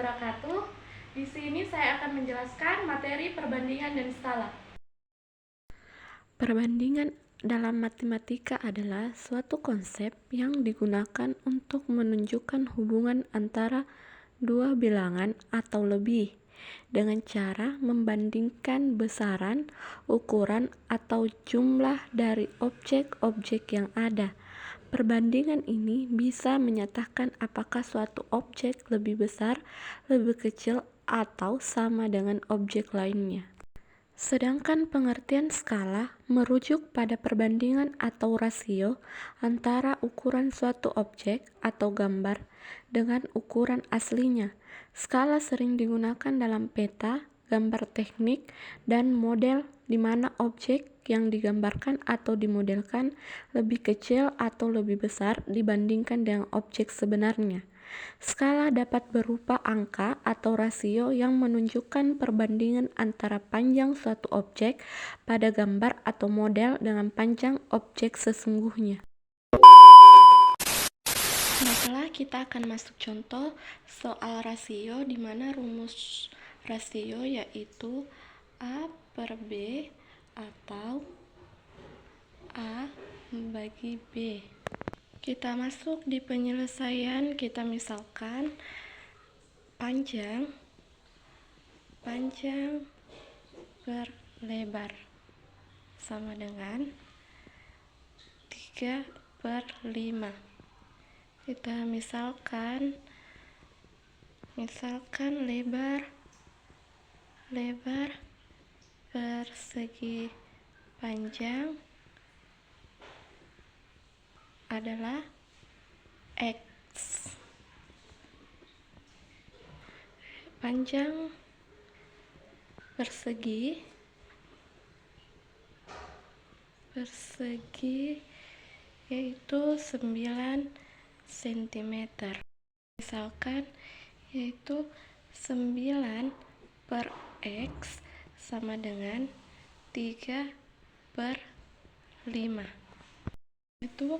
wabarakatuh. Di sini saya akan menjelaskan materi perbandingan dan skala. Perbandingan dalam matematika adalah suatu konsep yang digunakan untuk menunjukkan hubungan antara dua bilangan atau lebih dengan cara membandingkan besaran, ukuran, atau jumlah dari objek-objek yang ada. Perbandingan ini bisa menyatakan apakah suatu objek lebih besar, lebih kecil, atau sama dengan objek lainnya. Sedangkan pengertian skala merujuk pada perbandingan atau rasio antara ukuran suatu objek atau gambar dengan ukuran aslinya. Skala sering digunakan dalam peta, gambar teknik, dan model di mana objek yang digambarkan atau dimodelkan lebih kecil atau lebih besar dibandingkan dengan objek sebenarnya. Skala dapat berupa angka atau rasio yang menunjukkan perbandingan antara panjang suatu objek pada gambar atau model dengan panjang objek sesungguhnya. Baiklah, kita akan masuk contoh soal rasio di mana rumus rasio yaitu A per B atau A bagi B. Kita masuk di penyelesaian, kita misalkan panjang per lebar sama dengan 3/5. Kita misalkan lebar persegi panjang adalah X. Panjang persegi yaitu 9 cm. Misalkan yaitu 9 per X sama dengan 3/5. Itu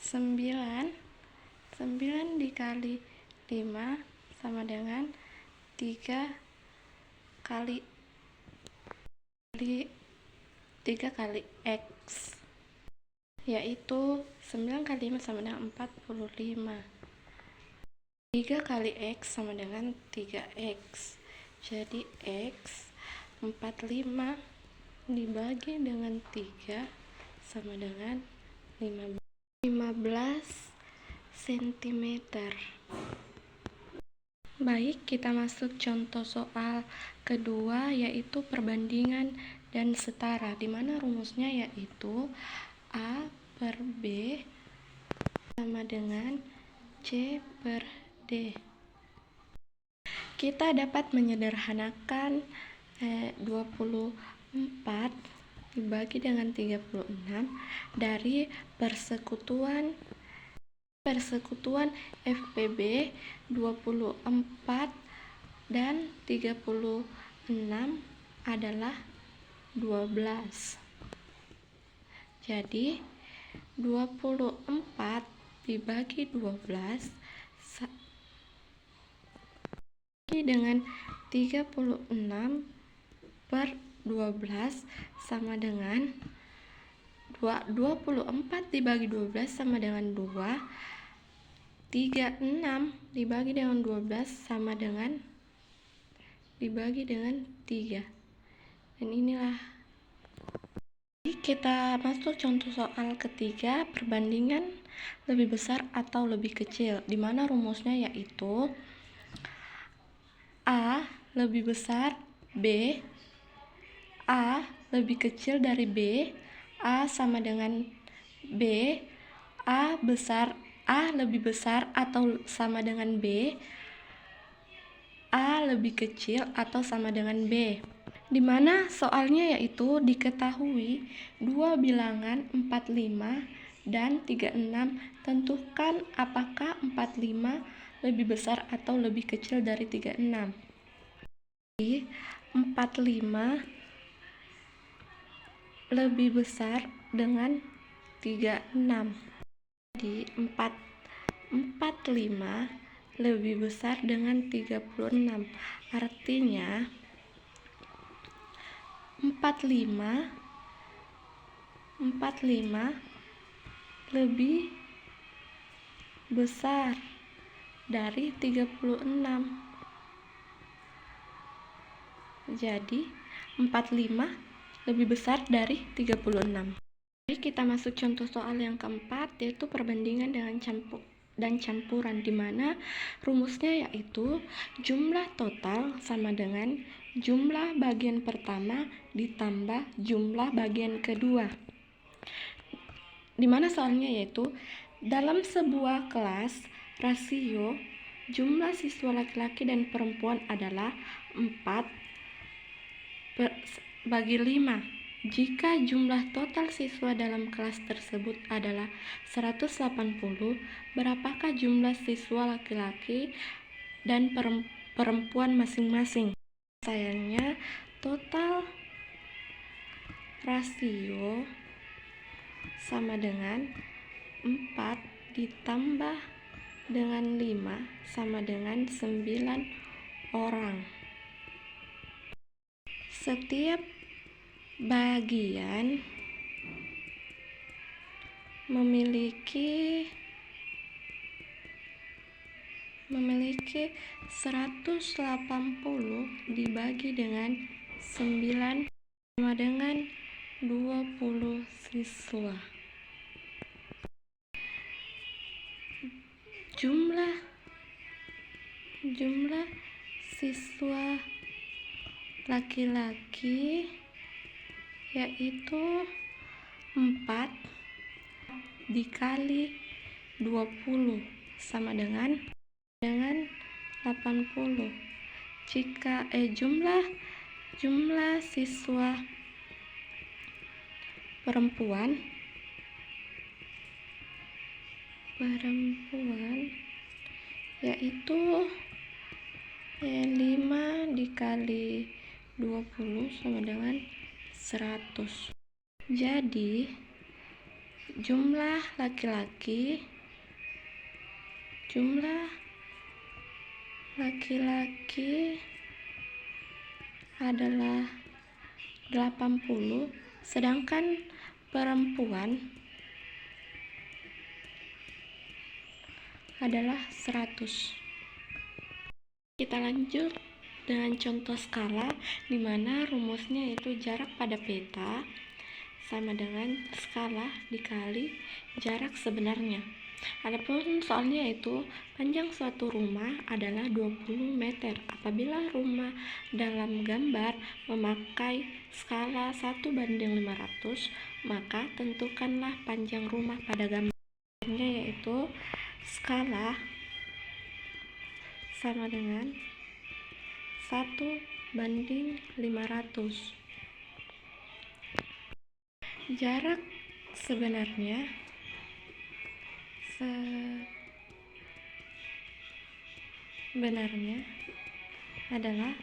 9 dikali 5 sama dengan 3 kali X, yaitu 9 kali 5 sama dengan 45. 3 kali X sama dengan 3X. Jadi X 45 dibagi dengan 3 sama dengan 15 cm. Baik, kita masuk contoh soal kedua yaitu perbandingan dan setara, di mana rumusnya yaitu A per B sama dengan C per D. Kita dapat menyederhanakan 24 dibagi dengan 36 dari persekutuan FPB 24 dan 36 adalah 12. Jadi 24 dibagi 12 dengan 36 per 12 sama dengan 24 dibagi 12 sama dengan 2. 36 dibagi dengan 12 sama dengan dibagi dengan 3. Dan inilah. Kita masuk contoh soal ketiga, perbandingan lebih besar atau lebih kecil, di mana rumusnya yaitu A lebih besar B, A lebih kecil dari B, A sama dengan B, A lebih besar atau sama dengan B, A lebih kecil atau sama dengan B. Di mana soalnya yaitu diketahui dua bilangan 45 dan 36. Tentukan apakah 45 lebih besar atau lebih kecil dari 36. Jadi 45 lebih besar dengan 36. Jadi 45 lebih besar dengan 36. Artinya 45 lebih besar dari 36. Jadi 45 lebih besar dari 36. Mari kita masuk contoh soal yang keempat, yaitu perbandingan dengan campuran, di mana rumusnya yaitu jumlah total sama dengan jumlah bagian pertama ditambah jumlah bagian kedua. Di mana soalnya yaitu dalam sebuah kelas rasio jumlah siswa laki-laki dan perempuan adalah 4/5. Jika jumlah total siswa dalam kelas tersebut adalah 180, berapakah jumlah siswa laki-laki dan perempuan masing-masing? Sayangnya total rasio sama dengan 4 ditambah dengan 5 sama dengan 9 orang. Setiap bagian memiliki 180 dibagi dengan 9 sama dengan 20 siswa. Jumlah siswa laki-laki yaitu 4 dikali 20 sama dengan 80. Jika jumlah siswa perempuan yaitu 5 dikali 20 sama dengan 100. Jadi jumlah laki-laki adalah 80, sedangkan perempuan adalah 100. Kita lanjut dengan contoh skala, di mana rumusnya yaitu jarak pada peta sama dengan skala dikali jarak sebenarnya. Adapun soalnya yaitu panjang suatu rumah adalah 20 meter. Apabila rumah dalam gambar memakai skala 1:500, maka tentukanlah panjang rumah pada gambarnya, yaitu skala sama dengan 1:500. Jarak sebenarnya adalah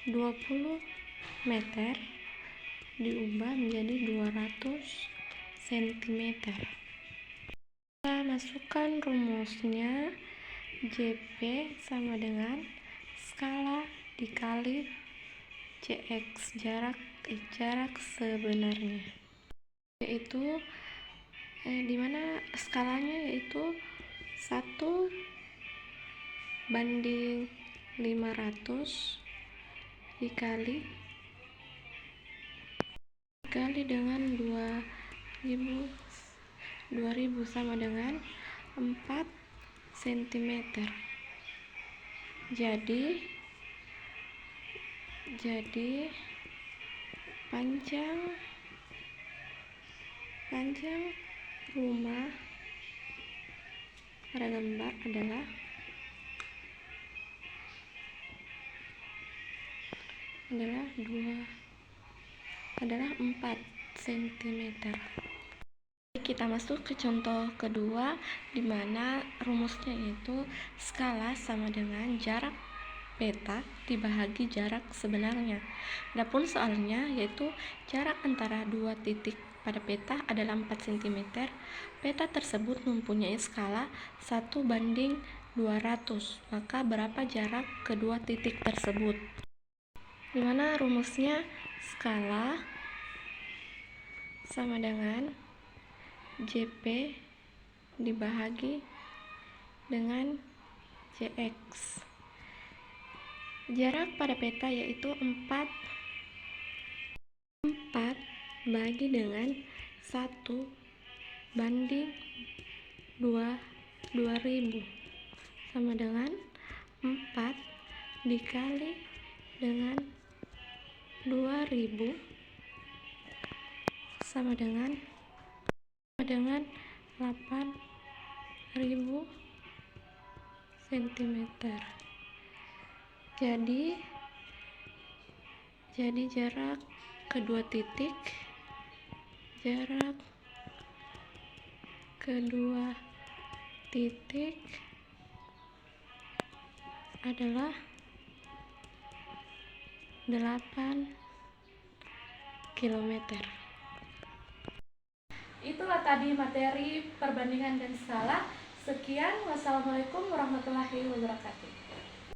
20 meter diubah menjadi 200 cm. Kita masukkan rumusnya, JP sama dengan skala dikali CX, jarak sebenarnya, yaitu dimana skalanya yaitu 1:500 dikali dengan 2000 sama dengan 4 cm. Jadi panjang rumah pada gambar adalah 4 cm. Kita masuk ke contoh kedua, di mana rumusnya itu skala sama dengan jarak peta dibagi jarak sebenarnya. Adapun soalnya yaitu jarak antara dua titik pada peta adalah 4 cm. Peta tersebut mempunyai skala 1:500 200. Maka berapa jarak kedua titik tersebut? Dimana rumusnya skala sama dengan JP dibagi dengan JX. Jarak pada peta yaitu 4 bagi dengan 1 banding 2000 sama dengan 4 dikali dengan 2000 sama dengan 8000 cm. Jadi jarak kedua titik adalah 8 km. Itulah tadi materi perbandingan dan skala. Sekian, wassalamualaikum warahmatullahi wabarakatuh.